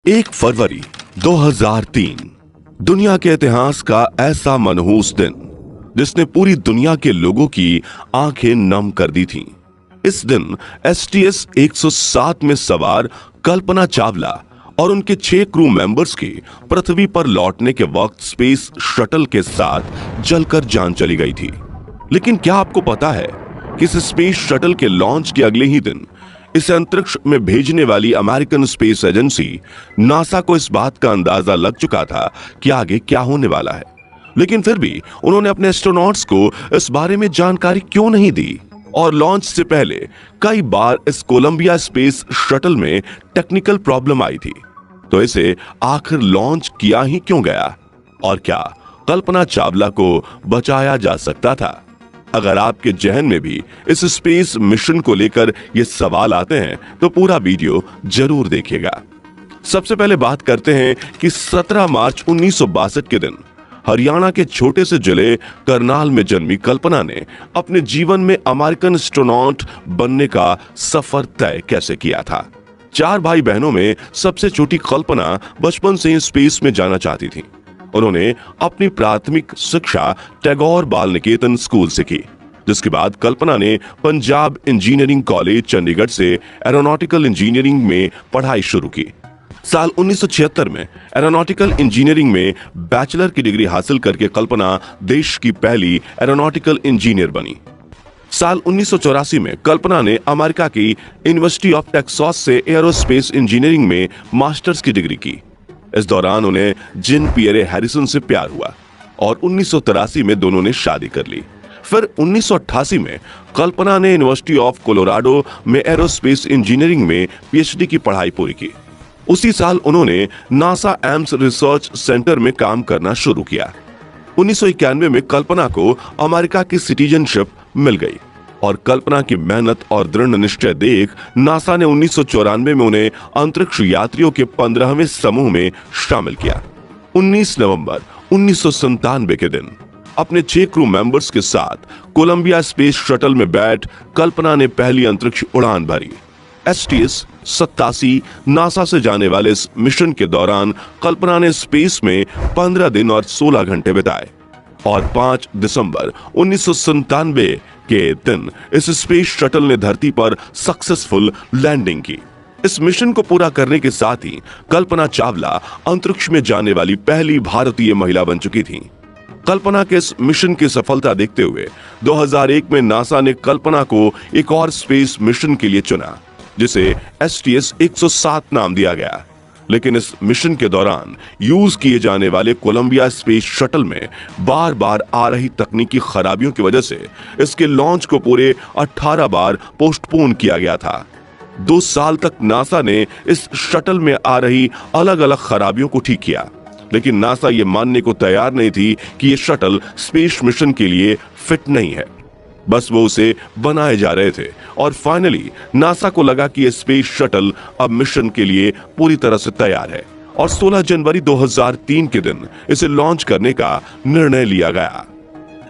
1 फरवरी 2003 दुनिया के इतिहास का ऐसा मनहूस दिन जिसने पूरी दुनिया के लोगों की आंखें नम कर दी थीं। इस दिन STS 107 में सवार कल्पना चावला और उनके 6 क्रू मेंबर्स की पृथ्वी पर लौटने के वक्त स्पेस शटल के साथ जलकर जान चली गई थी। लेकिन क्या आपको पता है कि इस स्पेस शटल के लॉन्च के अगले ही दिन इसे अंतरिक्ष में भेजने वाली अमेरिकन स्पेस एजेंसी नासा को इस बात का अंदाजा लग चुका था कि आगे क्या होने वाला है, लेकिन फिर भी उन्होंने अपने एस्ट्रोनॉट्स को इस बारे में जानकारी क्यों नहीं दी और लॉन्च से पहले कई बार इस कोलंबिया स्पेस शटल में टेक्निकल प्रॉब्लम आई थी, तो इसे आखिर लॉन्च किया ही क्यों गया और क्या कल्पना चावला को बचाया जा सकता था? अगर आपके जहन में भी इस स्पेस मिशन को लेकर ये सवाल आते हैं तो पूरा वीडियो जरूर देखिएगा। सबसे पहले बात करते हैं कि 17 मार्च 1962 के दिन हरियाणा के छोटे से जिले करनाल में जन्मी कल्पना ने अपने जीवन में अमेरिकन एस्ट्रोनॉट बनने का सफर तय कैसे किया था। 4 भाई बहनों में सबसे छोटी कल्पना बचपन से ही स्पेस में जाना चाहती थी। उन्होंने अपनी प्राथमिक शिक्षा टैगोर बाल निकेतन स्कूल से की, जिसके बाद कल्पना ने पंजाब इंजीनियरिंग कॉलेज चंडीगढ़ से एरोनॉटिकल इंजीनियरिंग में पढ़ाई शुरू की। साल 1976 में एरोनॉटिकल इंजीनियरिंग में बैचलर की डिग्री हासिल करके कल्पना देश की पहली एरोनॉटिकल इंजीनियर बनी। साल 1984 में कल्पना ने अमेरिका की यूनिवर्सिटी ऑफ टेक्सास से एरोस्पेस इंजीनियरिंग में मास्टर्स की डिग्री की। इस दौरान उन्हें जिन पियरे हैरिसन से प्यार हुआ और 1983 में दोनों ने शादी कर ली। फिर 1988 में कल्पना ने यूनिवर्सिटी ऑफ कोलोराडो में एरोस्पेस इंजीनियरिंग में PhD की पढ़ाई पूरी की। उसी साल उन्होंने नासा एम्स रिसर्च सेंटर में काम करना शुरू किया। 1991 में कल्पना को अमेरिका की सिटीजनशिप मिल गई और कल्पना की मेहनत और दृढ़ निश्चय देख नासा ने 1994 में उन्हें अंतरिक्ष यात्रियों के 15वें समूह में शामिल किया। 19 नवंबर 1997 के दिन अपने 6 क्रू मेंबर्स के साथ कोलंबिया स्पेस शटल में बैठ कल्पना ने पहली अंतरिक्ष उड़ान भरी। STS 87 नासा से जाने वाले इस मिशन के दौरान कल्पना ने स्पेस में 15 दिन और 16 घंटे बिताए और 5 दिसंबर 1997 के दिन इस स्पेस शटल ने धरती पर सक्सेसफुल लैंडिंग की। इस मिशन को पूरा करने के साथ ही कल्पना चावला अंतरिक्ष में जाने वाली पहली भारतीय महिला बन चुकी थी। कल्पना के इस मिशन की सफलता देखते हुए 2001 में नासा ने कल्पना को एक और स्पेस मिशन के लिए चुना, जिसे STS 107 नाम दिया गया। लेकिन इस मिशन के दौरान यूज किए जाने वाले कोलंबिया स्पेस शटल में बार बार आ रही तकनीकी खराबियों की वजह से इसके लॉन्च को पूरे 18 बार पोस्टपोन किया गया था। 2 साल तक नासा ने इस शटल में आ रही अलग अलग खराबियों को ठीक किया, लेकिन नासा ये मानने को तैयार नहीं थी कि ये शटल स्पेस मिशन के लिए फिट नहीं है। बस वो उसे बनाए जा रहे थे और फाइनली नासा को लगा कि ये स्पेस शटल अब मिशन के लिए पूरी तरह से तैयार है और 16 जनवरी 2003 के दिन इसे लॉन्च करने का निर्णय लिया गया।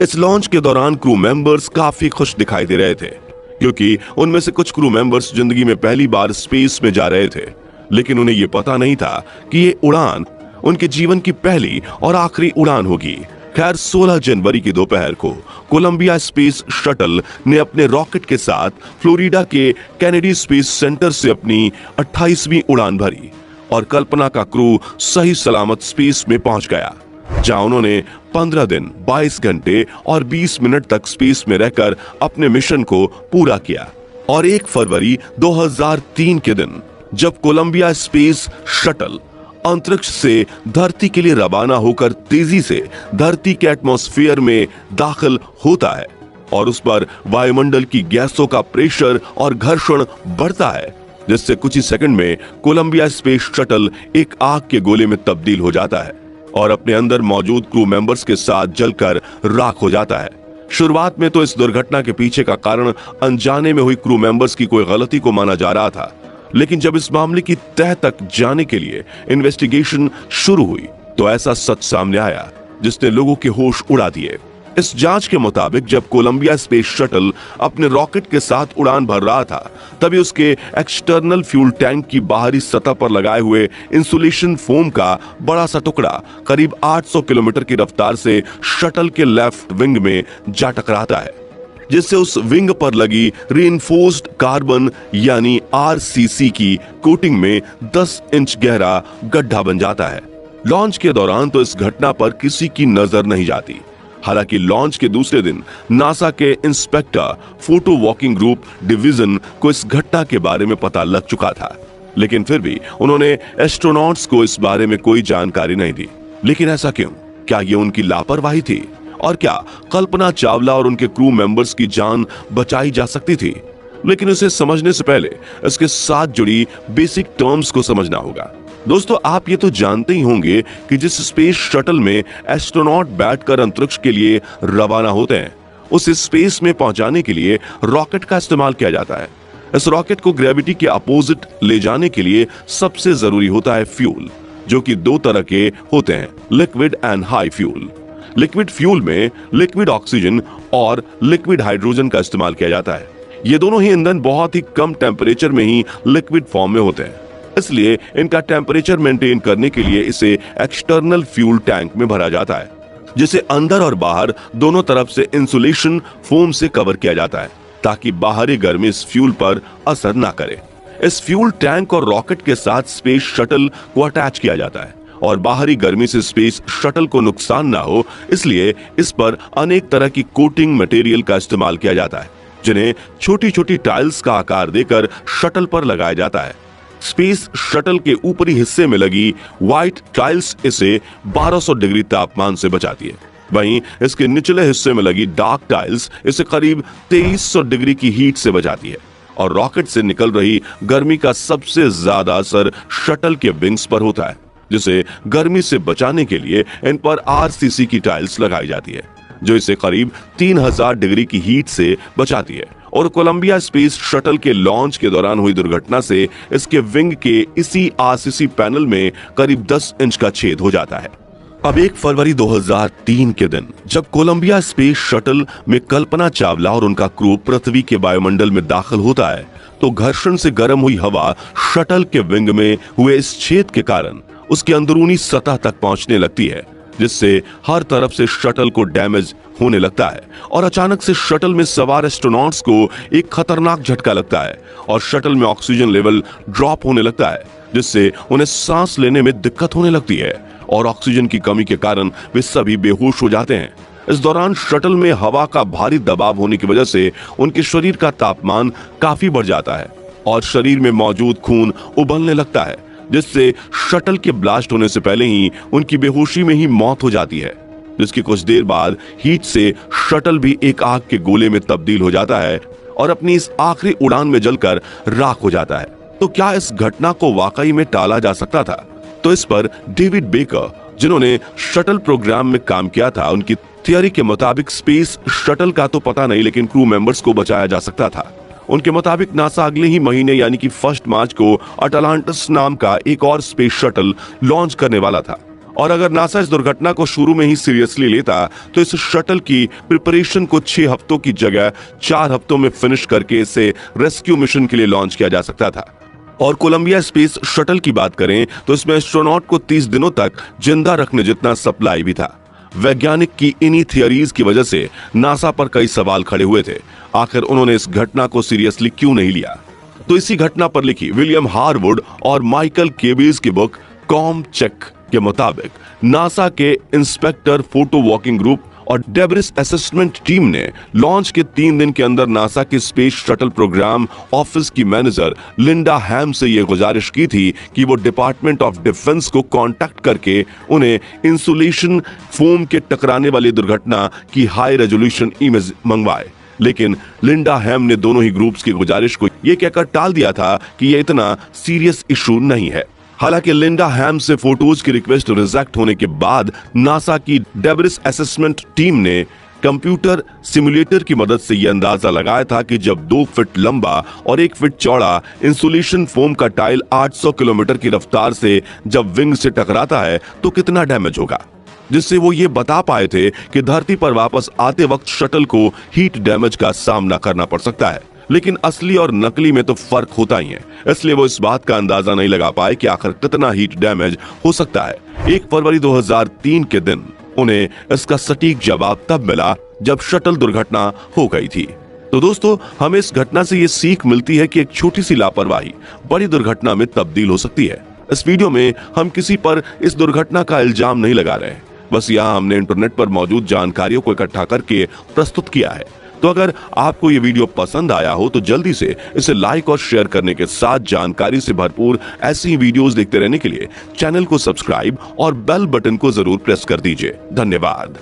इस लॉन्च के दौरान क्रू मेंबर्स काफी खुश दिखाई दे रहे थे, क्योंकि उनमें से कुछ क्रू मेंबर्स जिंदगी में पहली बार स्पेस में जा रहे थे, लेकिन उन्हें ये पता नहीं था कि ये उड़ान उनके जीवन की पहली और आखिरी उड़ान होगी। खैर 16 जनवरी की दोपहर को कोलंबिया स्पेस शटल ने अपने रॉकेट के साथ फ्लोरिडा के कैनेडी स्पेस सेंटर से अपनी 28वीं उड़ान भरी और कल्पना का क्रू सही सलामत स्पेस में पहुंच गया, जहां उन्होंने 15 दिन 22 घंटे और 20 मिनट तक स्पेस में रहकर अपने मिशन को पूरा किया। और 1 फरवरी 2003 के दिन जब कोलंबिया स्पेस शटल अंतरिक्ष से धरती के लिए रवाना होकर तेजी से धरती के एटमॉस्फेयर में दाखिल होता है और उस पर वायुमंडल की गैसों का प्रेशर और घर्षण बढ़ता है, जिससे कुछ ही सेकंड में कोलंबिया स्पेस शटल एक आग के गोले में तब्दील हो जाता है और अपने अंदर मौजूद क्रू मेंबर्स के साथ जलकर राख हो जाता है। शुरुआत में तो इस दुर्घटना के पीछे का कारण अनजाने में हुई क्रू मेंबर्स की कोई गलती को माना जा रहा था, लेकिन जब इस मामले की तह तक जाने के लिए इन्वेस्टिगेशन शुरू हुई तो ऐसा सच सामने आया जिसने लोगों के होश उड़ा दिए। इस जांच के मुताबिक जब कोलंबिया स्पेस शटल अपने रॉकेट के साथ उड़ान भर रहा था, तभी उसके एक्सटर्नल फ्यूल टैंक की बाहरी सतह पर लगाए हुए इंसुलेशन फोम का बड़ा सा टुकड़ा करीब 800 किलोमीटर की रफ्तार से शटल के लेफ्ट विंग में जा टकराता है, जिससे उस विंग पर लगी रीइंफोर्स्ड कार्बन यानी आरसीसी की कोटिंग में 10 इंच गहरा गड्ढा बन जाता है। लॉन्च के दौरान तो इस घटना पर किसी की नजर नहीं जाती। हालांकि लॉन्च के दूसरे दिन नासा के inspector photo walking group division को इस घटना के बारे में पता लग चुका था, लेकिन फिर भी उन्होंने एस्ट्रोनॉट्स को इस बारे में कोई जानकारी नहीं दी। लेकिन ऐसा क्यों? क्या ये उनकी लापरवाही थी? और क्या कल्पना चावला और उनके क्रू मेंबर्स की जान बचाई जा सकती थी? लेकिन उसे समझने से पहले इसके साथ जुड़ी बेसिक टर्म्स को समझना होगा। दोस्तों, आप ये तो जानते ही होंगे कि जिस स्पेस शटल में एस्ट्रोनॉट बैठकर अंतरिक्ष के लिए रवाना होते हैं, उस स्पेस में पहुंचाने के लिए रॉकेट का इस्तेमाल किया जाता है। इस रॉकेट को ग्रेविटी के अपोजिट ले जाने के लिए सबसे जरूरी होता है फ्यूल, जो कि दो तरह के होते हैं, liquid and high fuel. Liquid fuel में लिक्विड ऑक्सीजन और लिक्विड हाइड्रोजन का इस्तेमाल किया जाता है। ये दोनों ही ईंधन बहुत ही कम टेम्परेचर में ही लिक्विड फॉर्म में होते हैं, इसलिए इनका टेम्परेचर मेंटेन करने के लिए इसे एक्सटर्नल फ्यूल टैंक में भरा जाता है, जिसे अंदर और बाहर दोनों तरफ से इंसुलेशन फोम से कवर किया जाता है, ताकि बाहरी गर्मी इस फ्यूल पर असर ना करे। इस फ्यूल टैंक और रॉकेट के साथ स्पेस शटल को अटैच किया जाता है और बाहरी गर्मी से स्पेस शटल को नुकसान ना हो, इसलिए इस पर अनेक तरह की कोटिंग मटेरियल का इस्तेमाल किया जाता है, जिन्हें छोटी छोटी टाइल्स का आकार देकर शटल पर लगाया जाता है। स्पेस शटल के ऊपरी हिस्से में लगी व्हाइट टाइल्स इसे 1200 डिग्री तापमान से बचाती है। वहीं इसके निचले हिस्से में लगी डार्क टाइल्स इसे करीब 2300 डिग्री की हीट से बचाती है। और रॉकेट से निकल रही गर्मी का सबसे ज्यादा असर शटल के विंग्स पर होता है, जिसे गर्मी से बचाने के लिए इन पर आरसीसी की टाइल्स लगाई जाती है, जो इसे करीब 3000 डिग्री की हीट से बचाती है। और कोलंबिया स्पेस शटल के लॉन्च के दौरान हुई दुर्घटना से इसके विंग के इसी आरसीसी पैनल में करीब 10 इंच का छेद हो जाता है। अब 1 फरवरी 2003 के दिन जब कोलंबिया स्पेस शटल में कल्पना चावला और उनका क्रू पृथ्वी के वायुमंडल में दाखिल होता है, तो घर्षण से गर्म हुई हवा शटल के विंग में हुए इस छेद के कारण उसकी अंदरूनी सतह तक पहुंचने लगती है, जिससे हर तरफ से शटल को डैमेज होने लगता है। और अचानक से शटल में सवार एस्ट्रोनॉट्स को एक खतरनाक झटका लगता है और शटल में ऑक्सीजन लेवल ड्रॉप होने लगता है, जिससे उन्हें सांस लेने में दिक्कत होने लगती है और ऑक्सीजन की कमी के कारण वे सभी बेहोश हो जाते हैं। इस दौरान शटल में हवा का भारी दबाव होने की वजह से उनके शरीर का तापमान काफी बढ़ जाता है और शरीर में मौजूद खून उबलने लगता है, जिससे शटल के ब्लास्ट होने से पहले ही उनकी बेहोशी में ही मौत हो जाती है। जिसकी कुछ देर बाद हीट से शटल भी एक आग के गोले में तब्दील हो जाता है और अपनी इस आखिरी उड़ान में जलकर राख हो जाता है। तो क्या इस घटना को वाकई में टाला जा सकता था? तो इस पर डेविड बेकर, जिन्होंने शटल प्रोग्राम में काम किया था, उनकी थियरी के मुताबिक स्पेस शटल का तो पता नहीं, लेकिन क्रू मेंबर्स को बचाया जा सकता था। उनके मुताबिक नासा अगले ही महीने यानी कि 1 मार्च को अटलांटिस नाम का एक और स्पेस शटल लॉन्च करने वाला था। और अगर नासा इस दुर्घटना को शुरू में ही सीरियसली लेता तो इस शटल की प्रिपरेशन को 6 हफ्तों की जगह 4 हफ्तों में फिनिश करके इसे रेस्क्यू मिशन के लिए लॉन्च किया जा सकता था। और कोलंबिया स्पेस शटल की बात करें तो इसमें एस्ट्रोनॉट को 30 दिनों तक जिंदा रखने जितना सप्लाई भी था। वैज्ञानिक की इन्हीं थियरीज की वजह से नासा पर कई सवाल खड़े हुए थे। आखिर उन्होंने इस घटना को सीरियसली क्यों नहीं लिया? तो इसी घटना पर लिखी विलियम हारवुड और माइकल केबीज की बुक कॉम चेक के मुताबिक नासा के इंस्पेक्टर फोटो वॉकिंग ग्रुप और डेब्रिस असेसमेंट टीम ने लॉन्च के 3 दिन के अंदर नासा के स्पेस शटल प्रोग्राम ऑफिस की मैनेजर लिंडा हैम से यह गुजारिश की थी कि वो डिपार्टमेंट ऑफ डिफेंस को कांटेक्ट करके उन्हें इंसुलेशन फोम के टकराने वाली दुर्घटना की हाई रेजोल्यूशन इमेज मंगवाए। लेकिन लिंडा हैम ने दोनों ही ग्रुप्स की गुजारिश को यह कहकर टाल दिया था कि यह इतना सीरियस इशू नहीं है। हालांकि लिंडा हैम से फोटोज की रिक्वेस्ट रिजेक्ट होने के बाद नासा की डेब्रिस असेसमेंट टीम ने कंप्यूटर सिमुलेटर की मदद से यह अंदाजा लगाया था कि जब 2 फीट लंबा और 1 फीट चौड़ा इंसुलेशन फोम का टाइल 800 किलोमीटर की रफ्तार से जब विंग से टकराता है तो कितना डैमेज होगा। जिससे वो ये बता पाए थे कि धरती पर वापस आते वक्त शटल को हीट डैमेज का सामना करना पड़ सकता है। लेकिन असली और नकली में तो फर्क होता ही है, इसलिए वो इस बात का अंदाजा नहीं लगा पाए कि आखिर कितना हीट डैमेज हो सकता है। 1 फरवरी 2003 के दिन उन्हें इसका सटीक जवाब तब मिला जब शटल दुर्घटना हो गई थी। तो दोस्तों, हमें इस घटना से ये सीख मिलती है कि एक छोटी सी लापरवाही बड़ी दुर्घटना में तब्दील हो सकती है। इस वीडियो में हम किसी पर इस दुर्घटना का इल्जाम नहीं लगा रहे, बस यहाँ हमने इंटरनेट पर मौजूद जानकारियों को इकट्ठा करके प्रस्तुत किया है। तो अगर आपको ये वीडियो पसंद आया हो तो जल्दी से इसे लाइक और शेयर करने के साथ जानकारी से भरपूर ऐसी वीडियोस देखते रहने के लिए चैनल को सब्सक्राइब और बेल बटन को जरूर प्रेस कर दीजिए। धन्यवाद।